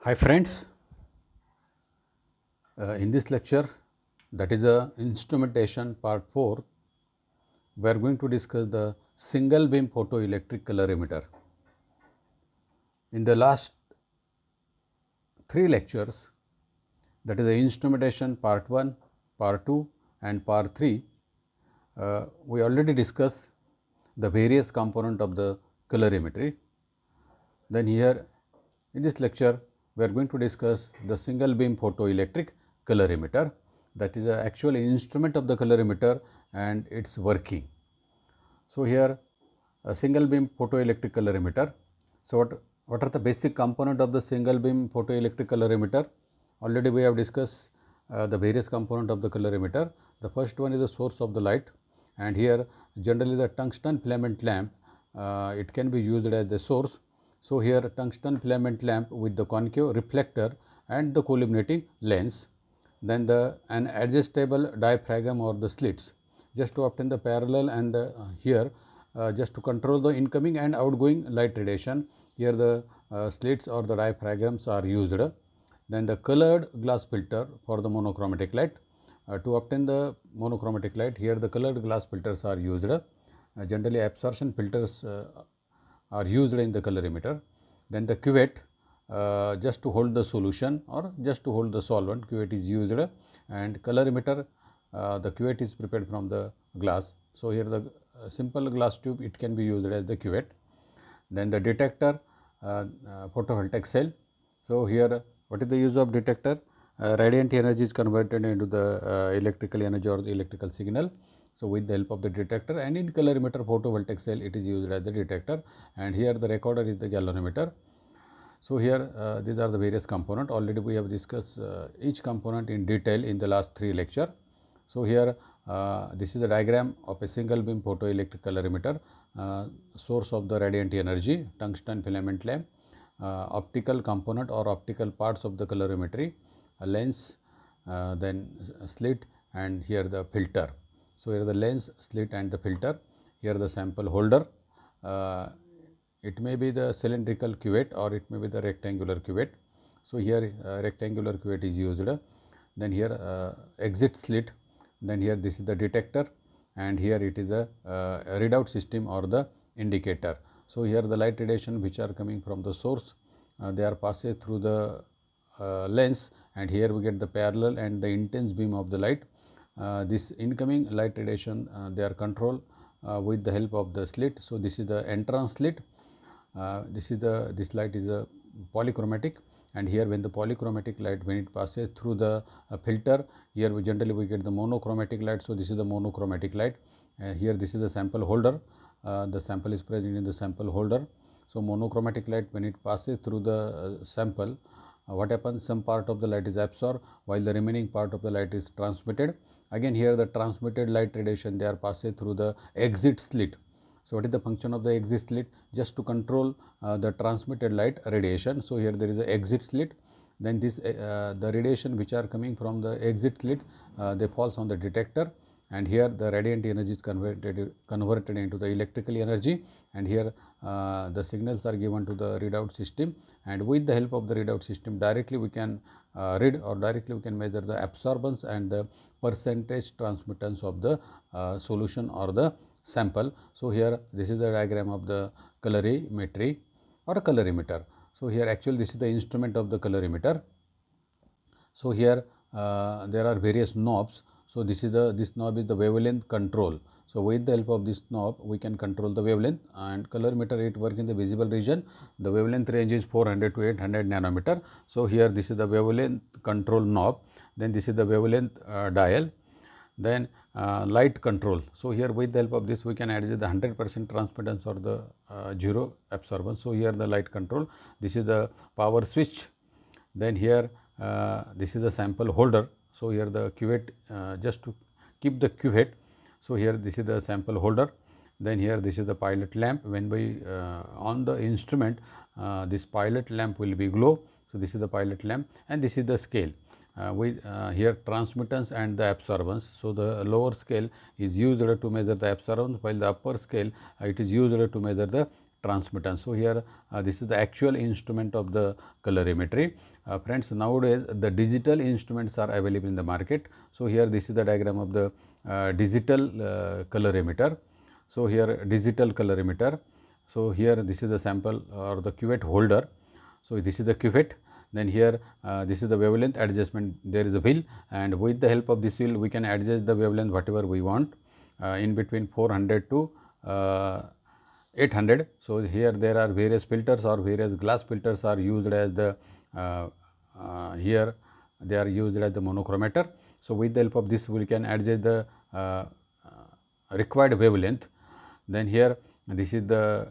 Hi friends, in this lecture, that is a instrumentation part 4, we are going to discuss the single beam photoelectric colorimeter. In the last 3 lectures, that is the instrumentation part 1, part 2 and part 3, we already discussed the various component of the colorimetry. Then here in this lecture, we are going to discuss the single beam photoelectric colorimeter, that is the actual instrument of the colorimeter and its working. So, here a single beam photoelectric colorimeter. So, what are the basic component of the single beam photoelectric colorimeter? Already we have discussed the various component of the colorimeter. The first one is the source of the light, and here generally the tungsten filament lamp, it can be used as the source. So, here tungsten filament lamp with the concave reflector and the collimating lens, then an adjustable diaphragm or the slits just to obtain the parallel, and here just to control the incoming and outgoing light radiation. Here the slits or the diaphragms are used. Then the colored glass filter for the monochromatic light. To obtain the monochromatic light, here the colored glass filters are used. Generally absorption filters are used in the colorimeter. Then the cuvette, just to hold the solution or just to hold the solvent, cuvette is used, and colorimeter, the cuvette is prepared from the glass. So, here the simple glass tube, it can be used as the cuvette. Then the detector, photovoltaic cell. So, here what is the use of detector? Radiant energy is converted into the electrical energy or the electrical signal. So, with the help of the detector, and in colorimeter photovoltaic cell, it is used as the detector, and here the recorder is the galvanometer. So, here these are the various component. Already we have discussed each component in detail in the last 3 lecture. So, here this is a diagram of a single beam photoelectric colorimeter, source of the radiant energy, tungsten filament lamp, optical component or optical parts of the colorimetry, a lens, then slit, and here the filter. So, here the lens, slit and the filter, here the sample holder. It may be the cylindrical cuvette or it may be the rectangular cuvette. So, here rectangular cuvette is used. Then here exit slit, then here this is the detector, and here it is a readout system or the indicator. So, here the light radiation which are coming from the source, they are passed through the lens, and here we get the parallel and the intense beam of the light. This incoming light radiation, they are controlled with the help of the slit. So, this is the entrance slit. This light is a polychromatic, and here when the polychromatic light, when it passes through the filter, here we generally get the monochromatic light. So, this is the monochromatic light. Here this is the sample holder, the sample is present in the sample holder. So, monochromatic light, when it passes through the sample, what happens, some part of the light is absorbed while the remaining part of the light is transmitted. Again here the transmitted light radiation, they are passed through the exit slit. So, what is the function of the exit slit? Just to control the transmitted light radiation. So, here there is a exit slit, then this the radiation which are coming from the exit slit, they falls on the detector, and here the radiant energy is converted into the electrical energy, and here the signals are given to the readout system, and with the help of the readout system directly we can read or directly we can measure the absorbance and the percentage transmittance of the solution or the sample. So, here this is the diagram of the colorimetry or a colorimeter. So, here actually this is the instrument of the colorimeter. So, here there are various knobs. So, this knob is the wavelength control. So, with the help of this knob we can control the wavelength, and colorimeter, it work in the visible region. The wavelength range is 400 to 800 nanometer. So, here this is the wavelength control knob, then this is the wavelength dial, then light control. So, here with the help of this we can adjust the 100% transmittance or the 0 absorbance. So, here the light control, this is the power switch, then here this is the sample holder. So, here the cuvette, just to keep the cuvette. So, here this is the sample holder, then here this is the pilot lamp. When we on the instrument, this pilot lamp will be glow. So, this is the pilot lamp, and this is the scale. With here transmittance and the absorbance. So, the lower scale is used to measure the absorbance, while the upper scale it is used to measure the transmittance. So, here this is the actual instrument of the colorimetry. Friends, nowadays the digital instruments are available in the market. So, here this is the diagram of the digital colorimeter. So, here digital colorimeter. So, here this is the sample or the cuvette holder. So, this is the cuvette. Then here this is the wavelength adjustment, there is a wheel, and with the help of this wheel we can adjust the wavelength whatever we want in between 400 to 800. So, here there are various filters or various glass filters are used as the here they are used as the monochromator. So, with the help of this we can adjust the required wavelength. Then here this is the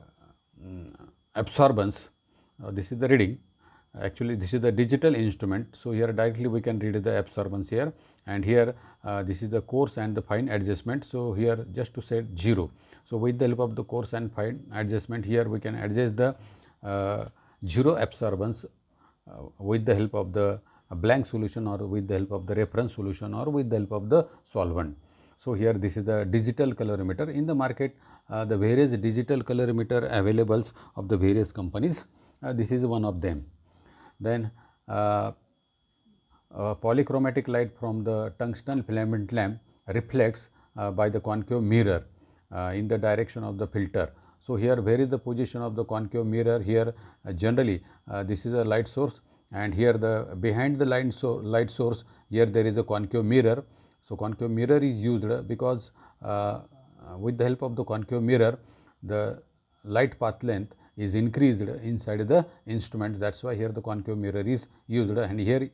absorbance, this is the reading. Actually, this is the digital instrument. So, here directly we can read the absorbance here, and here this is the coarse and the fine adjustment. So, here just to set 0. So, with the help of the coarse and fine adjustment, here we can adjust the 0 absorbance with the help of the blank solution or with the help of the reference solution or with the help of the solvent. So, here this is the digital colorimeter. In the market, the various digital colorimeter available of the various companies, this is one of them. Then polychromatic light from the tungsten filament lamp reflects by the concave mirror in the direction of the filter. So, here where is the position of the concave mirror? Here generally this is a light source, and here the behind the light source, here there is a concave mirror. So, concave mirror is used because with the help of the concave mirror the light path length is increased inside the instrument. That is why here the concave mirror is used, and here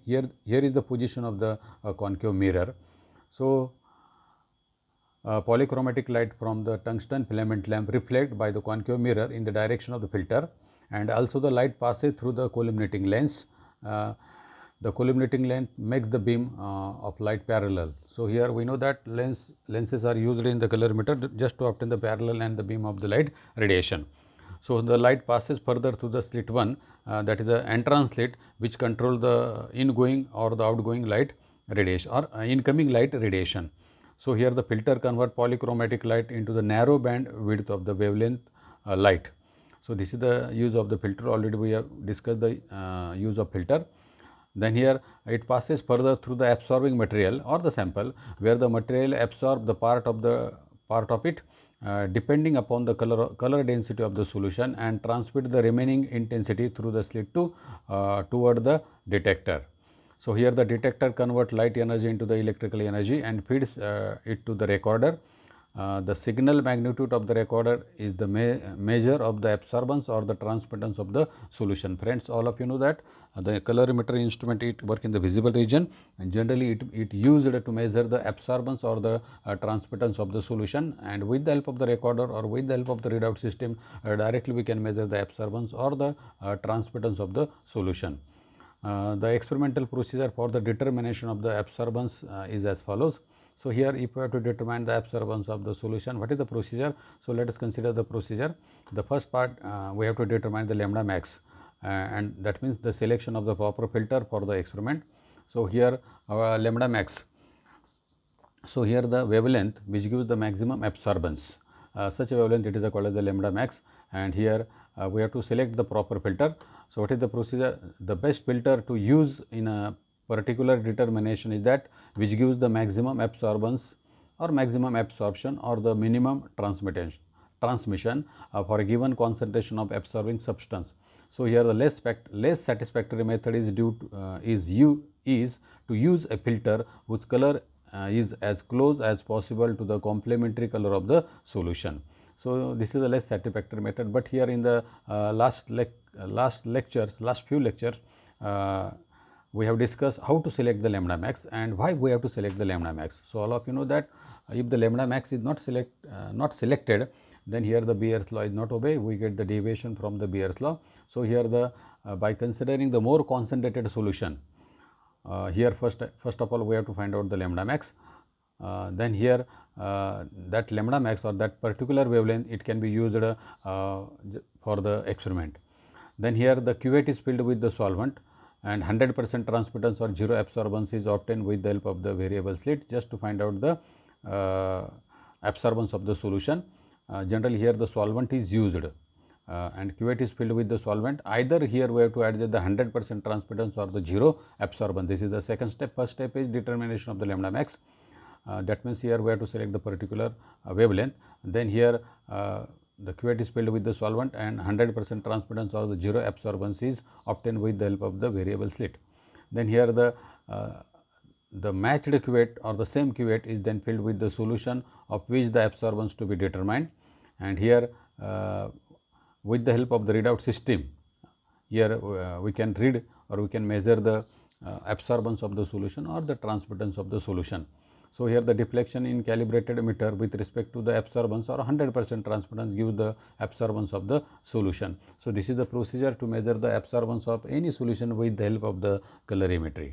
is the position of the concave mirror. So, polychromatic light from the tungsten filament lamp reflect by the concave mirror in the direction of the filter, and also the light passes through the collimating lens. The collimating lens makes the beam of light parallel. So, here we know that lenses are used in the colorimeter just to obtain the parallel and the beam of the light radiation. So, the light passes further through the slit 1, that is the entrance slit, which control the ingoing or the outgoing light radiation or incoming light radiation. So, here the filter convert polychromatic light into the narrow band width of the wavelength light. So, this is the use of the filter. Already we have discussed the use of filter. Then here it passes further through the absorbing material or the sample, where the material absorb the part of it depending upon the color density of the solution, and transmit the remaining intensity through the slit toward the detector. So, here the detector convert light energy into the electrical energy and feeds it to the recorder. The signal magnitude of the recorder is the measure of the absorbance or the transmittance of the solution. Friends, all of you know that the colorimeter instrument, it work in the visible region, and generally it used to measure the absorbance or the transmittance of the solution, and with the help of the recorder or with the help of the readout system directly we can measure the absorbance or the transmittance of the solution. The experimental procedure for the determination of the absorbance is as follows. So, here if we have to determine the absorbance of the solution, what is the procedure? So, let us consider the procedure. The first part we have to determine the lambda max, and that means the selection of the proper filter for the experiment. So, here our lambda max. So, here the wavelength which gives the maximum absorbance, such a wavelength it is called as the lambda max, and here we have to select the proper filter. So, what is the procedure? The best filter to use in a particular determination is that which gives the maximum absorbance or maximum absorption or the minimum transmission for a given concentration of absorbing substance. So, here the less satisfactory method is to use a filter whose color is as close as possible to the complementary color of the solution. So, this is the less satisfactory method, but here in the last few lectures we have discussed how to select the lambda max and why we have to select the lambda max. So, all of you know that if the lambda max is not selected, then here the Beer's law is not obeyed, we get the deviation from the Beer's law. So, here the by considering the more concentrated solution, here first of all we have to find out the lambda max. Then here that lambda max or that particular wavelength, it can be used for the experiment. Then here the cuvette is filled with the solvent, and 100% transmittance or 0 absorbance is obtained with the help of the variable slit, just to find out the absorbance of the solution. Generally here the solvent is used and cuvette is filled with the solvent. Either here we have to adjust the 100% transmittance or the 0 absorbance. This is the second step. First step is determination of the lambda max. That means here we have to select the particular wavelength. Then here the cuvette is filled with the solvent and 100% transmittance or the 0 absorbance is obtained with the help of the variable slit. Then here the matched cuvette or the same cuvette is then filled with the solution of which the absorbance to be determined, and here with the help of the readout system, here we can read or we can measure the absorbance of the solution or the transmittance of the solution. So, here the deflection in calibrated meter with respect to the absorbance or 100% transmittance gives the absorbance of the solution. So, this is the procedure to measure the absorbance of any solution with the help of the colorimetry.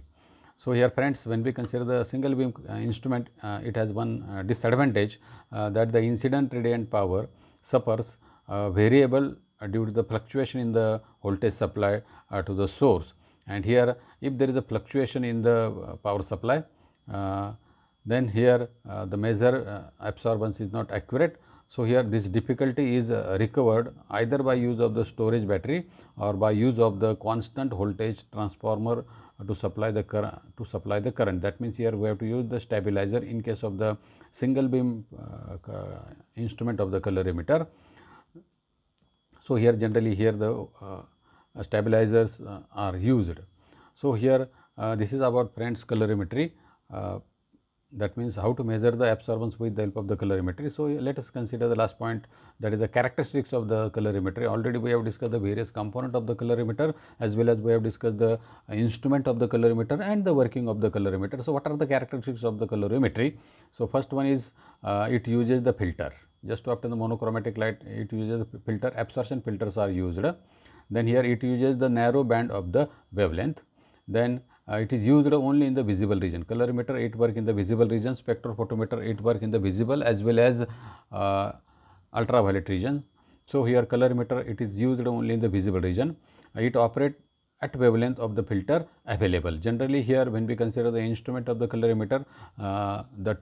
So, here friends, when we consider the single beam instrument, it has one disadvantage that the incident radiant power suffers variable due to the fluctuation in the voltage supply to the source. And here if there is a fluctuation in the power supply, then here the measure absorbance is not accurate. So, here this difficulty is recovered either by use of the storage battery or by use of the constant voltage transformer to supply the current. That means, here we have to use the stabilizer in case of the single beam instrument of the colorimeter. So, here generally here the stabilizers are used. So, here this is about friends colorimetry. That means how to measure the absorbance with the help of the colorimetry. So, let us consider the last point, that is the characteristics of the colorimetry. Already we have discussed the various component of the colorimeter, as well as we have discussed the instrument of the colorimeter and the working of the colorimeter. So, what are the characteristics of the colorimetry? So, first one is it uses the filter. Just to obtain the monochromatic light, it uses the filter. Absorption filters are used. Then here it uses the narrow band of the wavelength. Then it is used only in the visible region. Colorimeter it work in the visible region, spectrophotometer it work in the visible as well as ultraviolet region. So, here colorimeter it is used only in the visible region. It operate at wavelength of the filter available. Generally, here when we consider the instrument of the colorimeter, the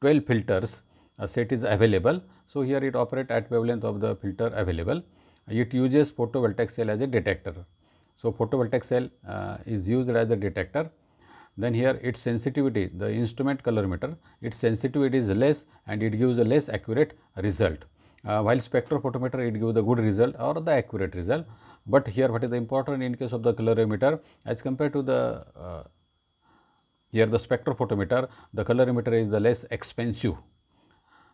12 filters set is available. So, here it operate at wavelength of the filter available. It uses photovoltaic cell as a detector. So, photovoltaic cell is used as a detector. Then here its sensitivity, the instrument colorimeter, its sensitivity is less and it gives a less accurate result, while spectrophotometer it gives the good result or the accurate result. But here what is the important in case of the colorimeter as compared to the here the spectrophotometer, the colorimeter is the less expensive.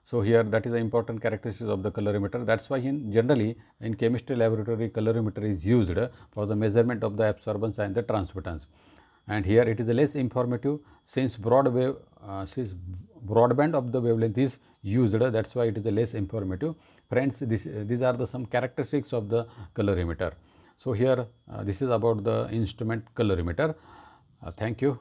So, here that is the important characteristics of the colorimeter. That is why generally in chemistry laboratory colorimeter is used for the measurement of the absorbance and the transmittance. And here it is less informative since broadband of the wavelength is used, that is why it is less informative. Friends, these are the some characteristics of the colorimeter. So, here this is about the instrument colorimeter. Thank you.